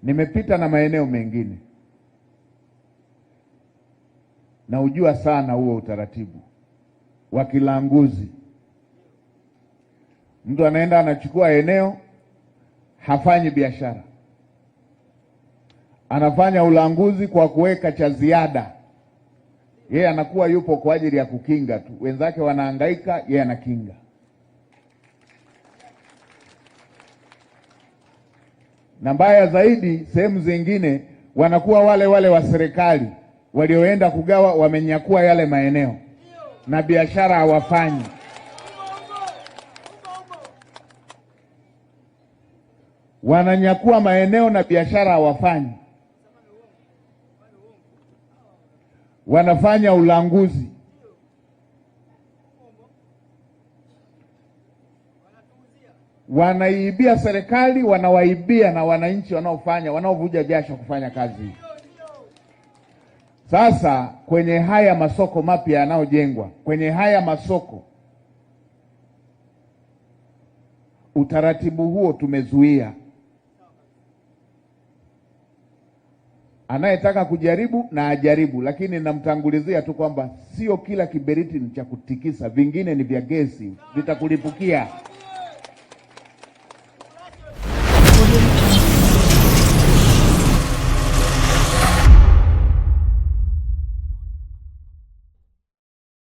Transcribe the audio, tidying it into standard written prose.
Nimepita na maeneo mengine na ujua sana huo utaratibu wa kilanguzi. Mtu anaenda anachukua eneo, hafanyi biashara, anafanya ulanguzi kwa kuweka cha ziada. Yeye anakuwa yupo kwa ajili ya kukinga tu, wenzake wanahangaika, yeye anakinga. Na mbaya zaidi, sehemu zingine wanakuwa wale wale wa serikali walioenda kugawa wamenyakua yale maeneo na biashara hawafanyi. Wananyakua maeneo na biashara hawafanyi. Wanafanya ulanguzi. Wanaiibia serikali, wanawaibia na wananchi wanaovuja jasho kufanya kazi. Sasa kwenye haya masoko mapya yanayojengwa, kwenye haya masoko, utaratibu huo tumezuia. Anayetaka kujaribu na ajaribu, lakini namtangulizia tu kwamba sio kila kiberiti ni cha kutikisa, vingine ni vya gesi, vitakulipukia.